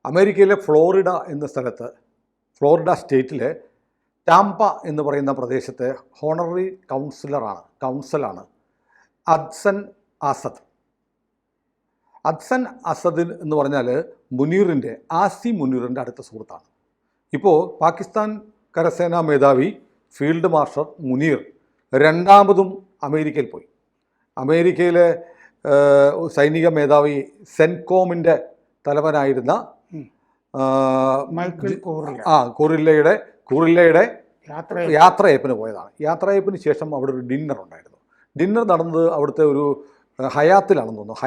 അമേരിക്കയിലെ ഫ്ലോറിഡ എന്ന സ്ഥലത്ത്, ഫ്ലോറിഡ സ്റ്റേറ്റിലെ ടാംപ എന്ന് പറയുന്ന പ്രദേശത്തെ ഹോണററി കൗൺസിലാണ് അദ്സൻ അസദ്. അദ്സൻ അസദ് എന്ന് പറഞ്ഞാൽ ആസി മുനീറിൻ്റെ അടുത്ത സുഹൃത്താണ്. ഇപ്പോൾ പാകിസ്ഥാൻ കരസേനാ മേധാവി ഫീൽഡ് മാർഷൽ മുനീർ രണ്ടാമതും അമേരിക്കയിൽ പോയി. അമേരിക്കയിലെ സൈനിക മേധാവി സെൻകോമിൻ്റെ തലവനായിരുന്ന കുറില്ലയുടെ യാത്രയപ്പിന് പോയതാണ്. യാത്രയപ്പിന് ശേഷം അവിടെ ഒരു ഡിന്നർ ഉണ്ടായിരുന്നു. ഡിന്നർ നടന്നത് അവിടുത്തെ ഒരു ഹയാത്തിലാണെന്ന് തോന്നുന്നു.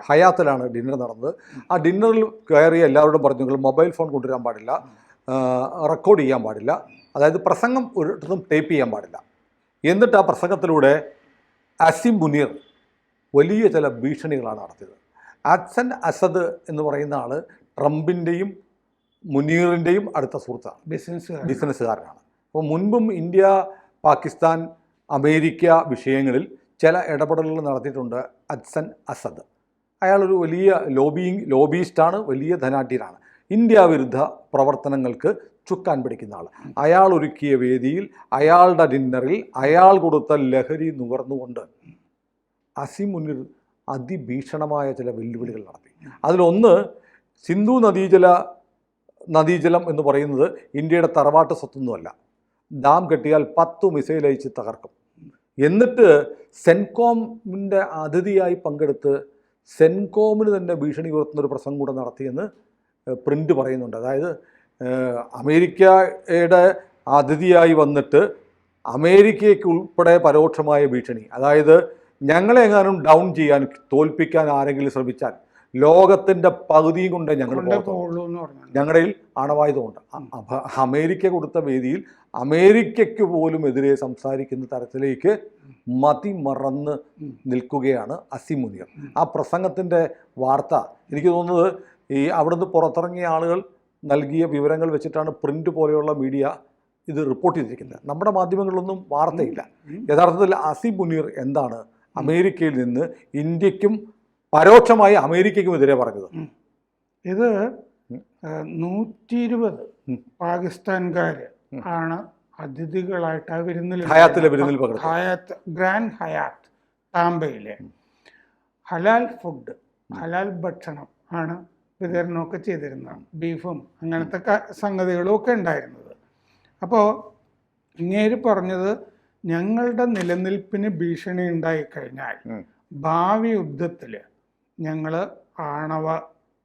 ഹയാത്തിലാണ് ഡിന്നർ നടന്നത്. ആ ഡിന്നറിൽ കയറിയ എല്ലാവരോടും പറഞ്ഞു, നിങ്ങൾ മൊബൈൽ ഫോൺ കൊണ്ടുവരാൻ പാടില്ല, റെക്കോർഡ് ചെയ്യാൻ പാടില്ല, അതായത് പ്രസംഗം ഒരിടത്തും ടേപ്പ് ചെയ്യാൻ പാടില്ല. എന്നിട്ട് ആ പ്രസംഗത്തിലൂടെ അസിം മുനീർ വലിയ ചില ഭീഷണികളാണ് നടത്തിയത്. അദ്സൻ അസദ് എന്ന് പറയുന്ന ആൾ ട്രംപിൻ്റെയും മുനീറിൻ്റെയും അടുത്ത സുഹൃത്താണ്, ബിസിനസ്സുകാരനാണ്. അപ്പോൾ മുൻപും ഇന്ത്യ, പാകിസ്ഥാൻ, അമേരിക്ക വിഷയങ്ങളിൽ ചില ഇടപെടലുകൾ നടത്തിയിട്ടുണ്ട് അദ്സൻ അസദ്. അയാളൊരു വലിയ ലോബിയിസ്റ്റാണ്, വലിയ ധനാഢ്യനാണ്. ഇന്ത്യ വിരുദ്ധ പ്രവർത്തനങ്ങൾക്ക് ചുക്കാൻ പിടിക്കുന്ന ആൾ. അയാൾ ഒരുക്കിയ വേദിയിൽ, അയാളുടെ ഡിന്നറിൽ അയാൾ കൊടുത്ത ലഹരി നുകർന്നുകൊണ്ട് അസിം മുനീർ അതിഭീഷണമായ ചില വെല്ലുവിളികൾ നടത്തി. അതിലൊന്ന്, സിന്ധു നദീജലം എന്ന് പറയുന്നത് ഇന്ത്യയുടെ തറവാട്ട് സ്വത്തൊന്നുമല്ല. ഡാം കെട്ടിയാൽ 10 മിസൈൽ അയച്ച് തകർക്കും. എന്നിട്ട് സെൻകോമിൻ്റെ അതിഥിയായി പങ്കെടുത്ത് സെൻകോമിന് തന്നെ ഭീഷണി ഉയർത്തുന്നൊരു പ്രസംഗം കൂടെ നടത്തിയെന്ന് പ്രിൻ്റ് പറയുന്നുണ്ട്. അതായത് അമേരിക്കയുടെ അതിഥിയായി വന്നിട്ട് അമേരിക്കയ്ക്ക് ഉൾപ്പെടെ പരോക്ഷമായ ഭീഷണി, അതായത് ഞങ്ങളെങ്ങാനും ഡൗൺ ചെയ്യാൻ, തോൽപ്പിക്കാൻ ആരെങ്കിലും ശ്രമിച്ചാൽ ലോകത്തിൻ്റെ പകുതിയും കൊണ്ട് ഞങ്ങളുടെ ആണവായുധമുണ്ട്. അമേരിക്ക കൊടുത്ത വേദിയിൽ അമേരിക്കയ്ക്ക് പോലും എതിരെ സംസാരിക്കുന്ന തരത്തിലേക്ക് മതിമറന്ന് നിൽക്കുകയാണ് അസിം മുനീർ. ആ പ്രസംഗത്തിൻ്റെ വാർത്ത എനിക്ക് തോന്നുന്നത് അവിടുന്ന് പുറത്തിറങ്ങിയ ആളുകൾ നൽകിയ വിവരങ്ങൾ വെച്ചിട്ടാണ് പ്രിൻ്റ് പോലെയുള്ള മീഡിയ ഇത് റിപ്പോർട്ട് ചെയ്തിരിക്കുന്നത്. നമ്മുടെ മാധ്യമങ്ങളിലൊന്നും വാർത്തയില്ല. യഥാർത്ഥത്തിൽ അസിം മുനീർ എന്താണ് അമേരിക്കയിൽ നിന്ന് ഇന്ത്യക്കും പരോക്ഷമായി അമേരിക്കയ്ക്കും എതിരെ പറഞ്ഞത്? ഇത് 120 പാകിസ്ഥാൻകാർ ആണ് അതിഥികളായിട്ട് ആ വിരുന്നിൽ, ഹയാത്ത് ഗ്രാൻഡ് ഹയാത്ത് ടാംബയിലെ ഹലാൽ ഫുഡ്, ഹലാൽ ഭക്ഷണം ആണ് വിതരണമൊക്കെ ചെയ്തിരുന്നത്. ബീഫും അങ്ങനത്തെ സംഗതികളും ഒക്കെ ഉണ്ടായിരുന്നത്. അപ്പോൾ ഇങ്ങേര് പറഞ്ഞത്, ഞങ്ങളുടെ നിലനിൽപ്പിന് ഭീഷണി ഉണ്ടായിക്കഴിഞ്ഞാൽ ഭാവി യുദ്ധത്തിൽ ഞങ്ങൾ ആണവ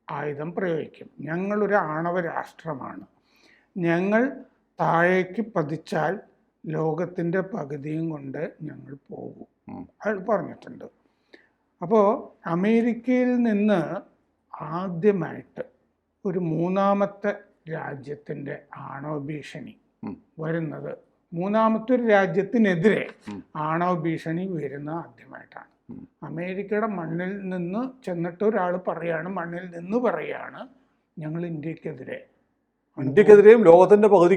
ആയുധം പ്രയോഗിക്കും. ഞങ്ങളൊരു ആണവ രാഷ്ട്രമാണ്. ഞങ്ങൾ താഴേക്ക് പതിച്ചാൽ ലോകത്തിൻ്റെ പകുതിയും കൊണ്ട് ഞങ്ങൾ പോകും അയാൾ പറഞ്ഞിട്ടുണ്ട്. അപ്പോൾ അമേരിക്കയിൽ നിന്ന് ആദ്യമായിട്ട് ഒരു മൂന്നാമത്തെ രാജ്യത്തിൻ്റെ ആണവ ഭീഷണി വരുന്നത്, മൂന്നാമത്തെ ഒരു രാജ്യത്തിനെതിരെ ആണവ ഭീഷണി വരുന്ന ആദ്യമായിട്ടാണ്. അമേരിക്കയുടെ മണ്ണിൽ നിന്ന് ചെന്നിട്ട് ഒരാൾ മണ്ണിൽ നിന്ന് പറയാണ് ഞങ്ങൾ ഇന്ത്യക്കെതിരെയും ലോകത്തിന്റെ പകുതി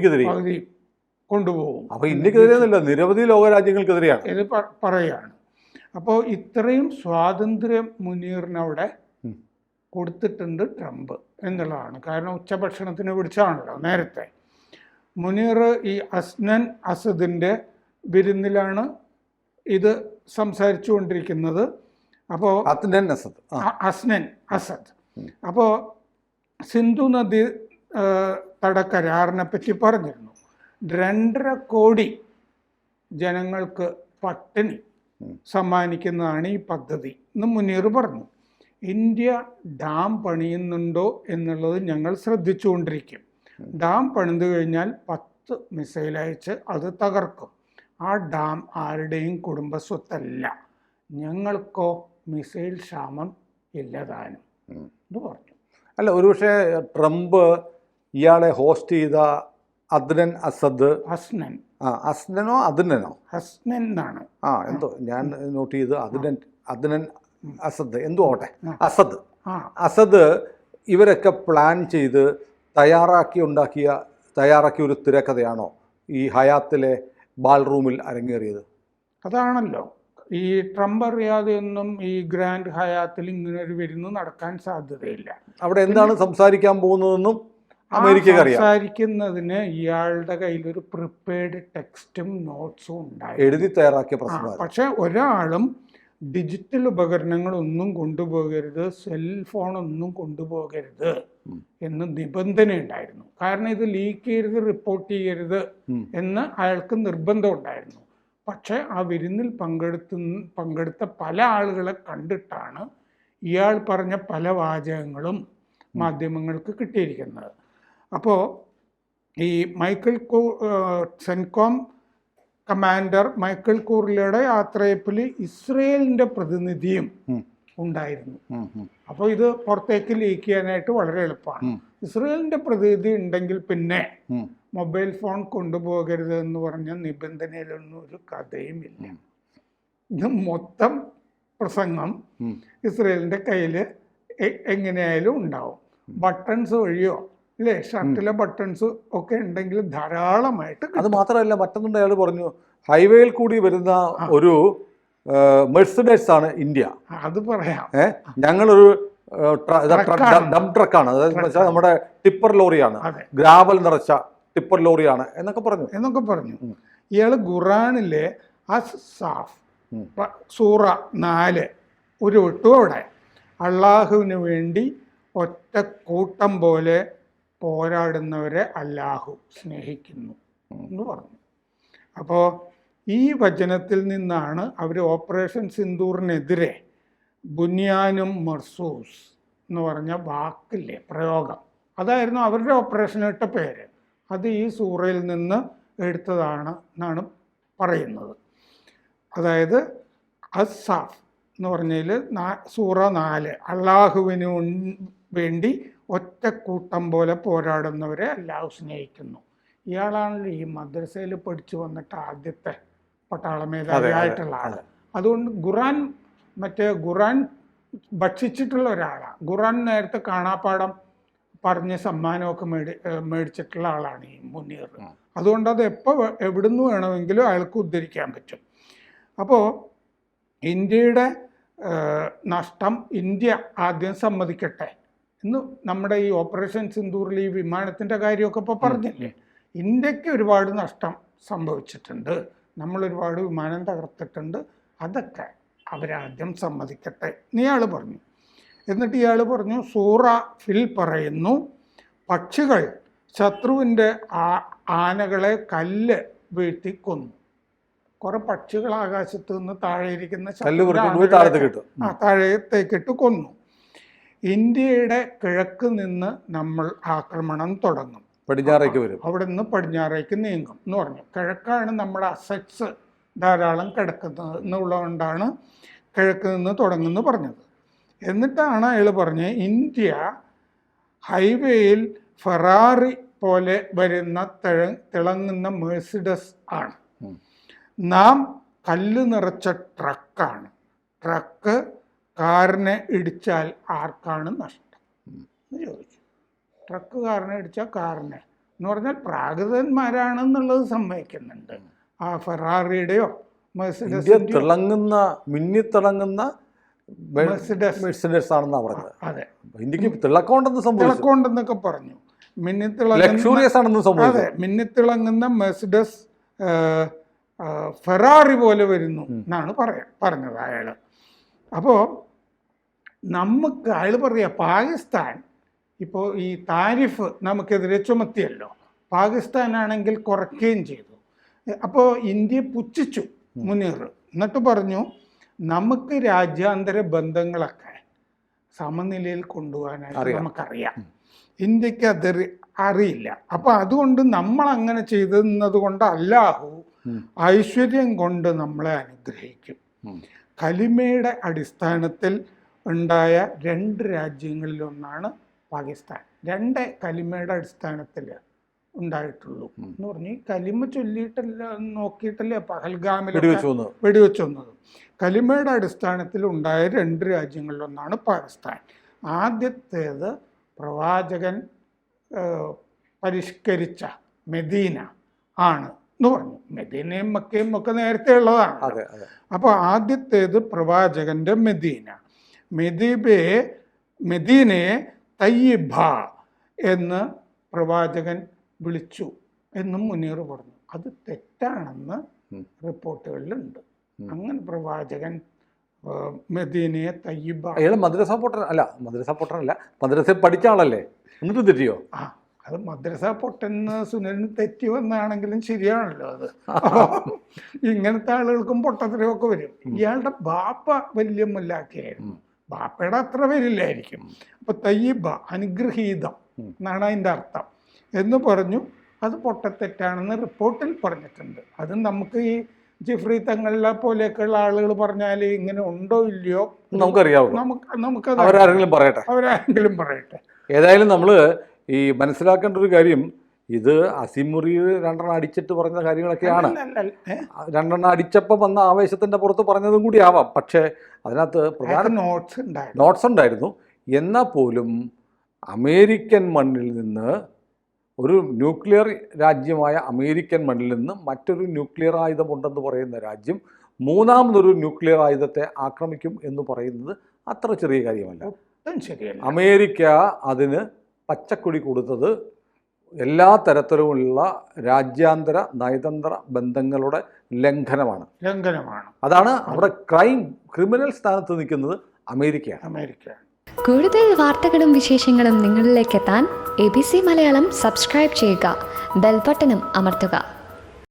കൊണ്ടുപോകും. അപ്പൊ ഇന്ത്യക്കെതിരെയല്ല, നിരവധി ലോകരാജ്യങ്ങൾക്കെതിരെയാണ് ഇത് പറയാണ്. അപ്പോൾ ഇത്രയും സ്വാതന്ത്ര്യം മുനീറിനവിടെ കൊടുത്തിട്ടുണ്ട് ട്രംപ് എന്നുള്ളതാണ്. കാരണം ഉച്ചഭക്ഷണത്തിന് വിളിച്ചാണല്ലോ നേരത്തെ. മുനീർ ഈ അസ്നൻ അസദിൻ്റെ വിരുന്നിലാണ് ഇത് സംസാരിച്ചു കൊണ്ടിരിക്കുന്നത്. അപ്പോൾ അസ്നൻ അസദ് അപ്പോൾ സിന്ധു നദി തട കരാറിനെ പറ്റി പറഞ്ഞിരുന്നു. 2.5 കോടി ജനങ്ങൾക്ക് പട്ടിണി സമ്മാനിക്കുന്നതാണ് ഈ പദ്ധതി എന്ന് മുനീർ പറഞ്ഞു. ഇന്ത്യ ഡാം പണിയുന്നുണ്ടോ എന്നുള്ളത് ഞങ്ങൾ ശ്രദ്ധിച്ചുകൊണ്ടിരിക്കും. ഡാം പണിതു കഴിഞ്ഞാൽ 10 മിസൈൽ അയച്ച് അത് തകർക്കും. ആ ഡാം ആരുടെയും കുടുംബസ്വത്തല്ല, ഞങ്ങൾക്കോ മിസൈൽ ക്ഷാമം ഇല്ലതാനും എന്ന് പറഞ്ഞു. അല്ല, ഒരുപക്ഷെ ട്രംപ് ഇയാളെ ഹോസ്റ്റ് ചെയ്ത അദ്നൻ അസദ്, അസ്നനോ അദ്നനോ ഹസ്നൻ എന്നാണ് എന്തോ ഞാൻ നോട്ട് ചെയ്ത്, അദ്നൻ അസദ് എന്തോ ആവട്ടെ, അസദ് ഇവരൊക്കെ പ്ലാൻ ചെയ്ത് തയ്യാറാക്കിയ ഒരു തിരക്കഥയാണോ ഈ ഹയാത്തിലെ ബാൾ റൂമിൽ അരങ്ങേറിയത്? അതാണല്ലോ ഈ ട്രംപ് അറിയാതെയൊന്നും ഈ ഗ്രാൻഡ് ഹയാത്തിൽ ഇങ്ങനെ ഒരു വിരുന്ന് നടക്കാൻ സാധ്യതയില്ല. അവിടെ എന്താണ് സംസാരിക്കാൻ പോകുന്നതെന്നും അമേരിക്കക്ക് അറിയാം. സംസാരിക്കുന്നതിന് ഇയാളുടെ കയ്യിൽ ഒരു പ്രിപ്പയർഡ് ടെക്സ്റ്റും നോട്ട്സും ഉണ്ടായി, എഴുതി തയ്യാറാക്കിയ പ്രശ്നം. പക്ഷെ ഒരാളും ഡിജിറ്റൽ ഉപകരണങ്ങളൊന്നും കൊണ്ടുപോകരുത്, സെൽഫോണൊന്നും കൊണ്ടുപോകരുത് എന്ന് നിബന്ധന ഉണ്ടായിരുന്നു. കാരണം ഇത് ലീക്ക് ചെയ്യരുത്, റിപ്പോർട്ട് ചെയ്യരുത് എന്ന് അയാൾക്ക് നിർബന്ധം ഉണ്ടായിരുന്നു. പക്ഷെ ആ വിരുന്നിൽ പങ്കെടുത്ത പല ആളുകളെ കണ്ടിട്ടാണ് ഇയാൾ പറഞ്ഞ പല വാചകങ്ങളും മാധ്യമങ്ങൾക്ക് കിട്ടിയിരിക്കുന്നത്. അപ്പോൾ ഈ സെൻകോം കമാൻഡർ മൈക്കൽ കൂർലയുടെ യാത്രയപ്പിൽ ഇസ്രയേലിൻ്റെ പ്രതിനിധിയും ഉണ്ടായിരുന്നു. അപ്പോൾ ഇത് പുറത്തേക്ക് ലീക്ക് ചെയ്യാനായിട്ട് വളരെ എളുപ്പമാണ്. ഇസ്രയേലിൻ്റെ പ്രതിനിധി ഉണ്ടെങ്കിൽ പിന്നെ മൊബൈൽ ഫോൺ കൊണ്ടുപോകരുത് എന്ന് പറഞ്ഞ നിബന്ധനയിലൊന്നും ഒരു കഥയുമില്ല. ഇത് മൊത്തം പ്രസംഗം ഇസ്രയേലിൻ്റെ കയ്യിൽ എങ്ങനെയായാലും ഉണ്ടാവും. ബട്ടൺസ് വഴിയോ അല്ലേ, ഷർട്ടിലെ ബട്ടൺസ് ഒക്കെ ഉണ്ടെങ്കിൽ ധാരാളമായിട്ട്. അത് മാത്രമല്ല, മറ്റൊന്നുണ്ട്, അയാൾ പറഞ്ഞു ഹൈവേയിൽ കൂടി വരുന്ന ഒരു മെഴ്സിഡസ് ആണ് ഇന്ത്യ. അത് പറയാം. ഞങ്ങളൊരു ഡംപ് ട്രക്കാണ്, അതായത് നമ്മുടെ ടിപ്പർ ലോറിയാണ്, ഗ്രാവൽ നിറച്ച ടിപ്പർ ലോറിയാണ് എന്നൊക്കെ പറഞ്ഞു. ഇയാൾ ഖുറാനിലെ അസ്സാഫ് സൂറ 4 ഒരു ഒട്ടുവിടെ അള്ളാഹുവിന് വേണ്ടി ഒറ്റ കൂട്ടം പോലെ പോരാടുന്നവരെ അല്ലാഹു സ്നേഹിക്കുന്നു എന്ന് പറഞ്ഞു. അപ്പോൾ ഈ വചനത്തിൽ നിന്നാണ് അവർ ഓപ്പറേഷൻ സിന്ദൂറിനെതിരെ ബുനിയാനും മർസൂസ് എന്ന് പറഞ്ഞ വാക്കില്ലേ, പ്രയോഗം, അതായിരുന്നു അവരുടെ ഓപ്പറേഷനിട്ട പേര്. അത് ഈ സൂറയിൽ നിന്ന് എടുത്തതാണ് എന്നാണ് പറയുന്നത്. അതായത് അസ്സാഫ് എന്ന് പറഞ്ഞതിൽ സൂറ 4 അള്ളാഹുവിന് വേണ്ടി ഒറ്റക്കൂട്ടം പോലെ പോരാടുന്നവരെ അല്ലാഹു സ്നേഹിക്കുന്നു. ഇയാളാണല്ലോ ഈ മദ്രസയിൽ പഠിച്ചു വന്നിട്ട് ആദ്യത്തെ പട്ടാള മേധാവിയായിട്ടുള്ള ആൾ. അതുകൊണ്ട് ഖുറാൻ ഭക്ഷിച്ചിട്ടുള്ള ഒരാളാണ്. ഖുറാൻ നേരത്തെ കാണാപ്പാടം പറഞ്ഞ് സമ്മാനമൊക്കെ മേടിച്ചിട്ടുള്ള ആളാണ് ഈ മുനീർ. അതുകൊണ്ട് അത് എപ്പോൾ എവിടുന്ന് വേണമെങ്കിലും അയാൾക്ക് ഉദ്ധരിക്കാൻ പറ്റും. അപ്പോൾ ഇന്ത്യയുടെ നഷ്ടം ഇന്ത്യ ആദ്യം സമ്മതിക്കട്ടെ എന്ന് നമ്മുടെ ഈ ഓപ്പറേഷൻ സിന്ദൂറിൽ ഈ വിമാനത്തിൻ്റെ കാര്യമൊക്കെ ഇപ്പോൾ പറഞ്ഞില്ലേ, ഇന്ത്യക്ക് ഒരുപാട് നഷ്ടം സംഭവിച്ചിട്ടുണ്ട്, നമ്മളൊരുപാട് വിമാനം തകർത്തിട്ടുണ്ട്, അതൊക്കെ അവരാദ്യം സമ്മതിക്കട്ടെ എന്ന് ഇയാൾ പറഞ്ഞു. എന്നിട്ട് ഇയാൾ പറഞ്ഞു സൂറ ഫിൽ പറയുന്നു, പക്ഷികൾ ശത്രുവിൻ്റെ ആനകളെ കല്ല് വീഴ്ത്തി കൊന്നു. കുറെ പക്ഷികൾ ആകാശത്ത് നിന്ന് താഴെയിരിക്കുന്ന താഴത്തേക്കിട്ട് കൊന്നു. ഇന്ത്യയുടെ കിഴക്ക് നിന്ന് നമ്മൾ ആക്രമണം തുടങ്ങും, പടിഞ്ഞാറേക്ക് വരും, അവിടെ നിന്ന് പടിഞ്ഞാറേക്ക് നീങ്ങും എന്ന് പറഞ്ഞു. കിഴക്കാണ് നമ്മുടെ അസറ്റ്സ് ധാരാളം കിടക്കുന്നത് എന്നുള്ളതുകൊണ്ടാണ് കിഴക്ക് നിന്ന് തുടങ്ങുമെന്ന് പറഞ്ഞത്. എന്നിട്ടാണ് അയാൾ പറഞ്ഞത് ഇന്ത്യ ഹൈവേയിൽ ഫെറാറി പോലെ വരുന്ന തിളങ്ങുന്ന മെഴ്സിഡസ് ആണ്, നാം കല്ല് നിറച്ച ട്രക്കാണ്, ട്രക്ക് കാറിനെ ഇടിച്ചാൽ ആർക്കാണ് നഷ്ടം എന്ന് ചോദിച്ചു. ട്രക്ക് കാറിനെ ഇടിച്ചാൽ കാറിനെ എന്ന് പറഞ്ഞാൽ പ്രാകൃതന്മാരാണെന്നുള്ളത് സമ്മതിക്കുന്നുണ്ട്. ആ ഫെറാറിയുടെയോ തിളങ്ങുന്ന മിന്നിത്തിളങ്ങുന്ന മെഴ്സിഡസ് ആണെന്നാണ് പറഞ്ഞത്. അതെ, ഇന്ത്യക്ക് തിളക്കമുണ്ടെന്നൊക്കെ പറഞ്ഞു. മിന്നിത്തിളങ്ങുന്ന മെഴ്സിഡസ് ഫെറാറി പോലെ വരുന്നു എന്നാണ് പറഞ്ഞത് അയാൾ. അപ്പോൾ നമുക്ക് അയാൾ പറയാ പാകിസ്ഥാൻ ഇപ്പോൾ ഈ താരിഫ് നമുക്കെതിരെ ചുമത്തിയല്ലോ, പാകിസ്ഥാനാണെങ്കിൽ കുറയ്ക്കുകയും ചെയ്തു. അപ്പോൾ ഇന്ത്യ പുച്ഛിച്ചു മുനീർ. എന്നിട്ട് പറഞ്ഞു നമുക്ക് രാജ്യാന്തര ബന്ധങ്ങളൊക്കെ സമനിലയിൽ കൊണ്ടുപോകാനായിട്ട് നമുക്കറിയാം, ഇന്ത്യക്ക് അത് അറിയില്ല. അപ്പോൾ അതുകൊണ്ട് നമ്മൾ അങ്ങനെ ചെയ്തത് കൊണ്ട് അല്ലാഹു ഐശ്വര്യം കൊണ്ട് നമ്മളെ അനുഗ്രഹിക്കും. കലിമയുടെ അടിസ്ഥാനത്തിൽ ഉണ്ടായ 2 രാജ്യങ്ങളിലൊന്നാണ് പാകിസ്ഥാൻ. 2 കലിമയുടെ അടിസ്ഥാനത്തിൽ ഉണ്ടായിട്ടുള്ളൂ എന്ന് പറഞ്ഞ് കലിമ ചൊല്ലിയിട്ടല്ല നോക്കിയിട്ടല്ലേ പഹൽഗാമിൽ വെടിവെച്ചൊന്നത്. കലിമയുടെ അടിസ്ഥാനത്തിൽ ഉണ്ടായ 2 രാജ്യങ്ങളിലൊന്നാണ് പാകിസ്ഥാൻ. ആദ്യത്തേത് പ്രവാചകൻ പരിഷ്കരിച്ച മെദീന ആണ് എന്ന് പറഞ്ഞു. മെദീനയും മക്കയും ഒക്കെ നേരത്തെ ഉള്ളതാണ്. അതെ അതെ. അപ്പോൾ ആദ്യത്തേത് പ്രവാചകന്റെ മെദീന. മെദീനയെ തയ്യിബ എന്ന് പ്രവാചകൻ വിളിച്ചു എന്നും മുനീർ പറഞ്ഞു. അത് തെറ്റാണെന്ന് റിപ്പോർട്ടുകളിലുണ്ട്. അങ്ങനെ പ്രവാചകൻ മെദീനയെ തയ്യിബ. അയാൾ മദ്രസ പൊട്ടനല്ല, മദ്രസ പഠിച്ച ആളല്ലേ, എന്നിട്ട് തെറ്റിയോ? അത് മദ്രസ പൊട്ടെന്ന് സുനിലിന് തെറ്റി വന്നാണെങ്കിലും ശരിയാണല്ലോ അത്. ഇങ്ങനത്തെ ആളുകൾക്കും പൊട്ടത്തരമൊക്കെ വരും. ഇയാളുടെ ബാപ്പ വലിയ മുല്ലാക്കിയായിരുന്നു, ബാപ്പയുടെ അത്ര വരില്ലായിരിക്കും. അപ്പൊ തയ്യിബ അനുഗ്രഹീതം എന്നാണ് അതിൻ്റെ അർത്ഥം എന്ന് പറഞ്ഞു. അത് പൊട്ടത്തെറ്റാണെന്ന് റിപ്പോർട്ടിൽ പറഞ്ഞിട്ടുണ്ട്. അത് നമുക്ക് ഈ ജിഫ്രി തങ്ങളെ പോലെയൊക്കെയുള്ള ആളുകൾ പറഞ്ഞാൽ ഇങ്ങനെ ഉണ്ടോ ഇല്ലയോ നമുക്കറിയാവും, നമുക്കത് അവരാരെങ്കിലും പറയട്ടെ. ഏതായാലും നമ്മൾ ഈ മനസ്സിലാക്കേണ്ട ഒരു കാര്യം, ഇത് അസിമുറി 2 അടിച്ചിട്ട് പറഞ്ഞ കാര്യങ്ങളൊക്കെയാണ്. 2 അടിച്ചപ്പോൾ വന്ന ആവേശത്തിന്റെ പുറത്ത് പറഞ്ഞതും കൂടി ആവാം. പക്ഷേ അതിനകത്ത് പ്രധാന നോട്ട്സ് ഉണ്ടായിരുന്നു. എന്നാൽ പോലും അമേരിക്കൻ മണ്ണിൽ നിന്ന്, ഒരു ന്യൂക്ലിയർ രാജ്യമായ അമേരിക്കൻ മണ്ണിൽ നിന്ന് മറ്റൊരു ന്യൂക്ലിയർ ആയുധമുണ്ടെന്ന് പറയുന്ന രാജ്യം മൂന്നാമതൊരു ന്യൂക്ലിയർ ആയുധത്തെ ആക്രമിക്കും എന്ന് പറയുന്നത് അത്ര ചെറിയ കാര്യമല്ല. അമേരിക്ക അതിന് പച്ചക്കൊടി കൊടുത്തത് എല്ലാ തരത്തിലുമുള്ള രാജ്യാന്തര നയതന്ത്ര ബന്ധങ്ങളുടെ ലംഘനമാണ്. അതാണ് അവിടെ ക്രിമിനൽ സ്ഥാനത്ത് നിൽക്കുന്നത് അമേരിക്കയാണ്. കൂടുതൽ വാർത്തകളും വിശേഷങ്ങളും നിങ്ങളിലേക്ക് എത്താൻ ABC മലയാളം സബ്സ്ക്രൈബ് ചെയ്യുക, ബെൽ ബട്ടണും അമർത്തുക.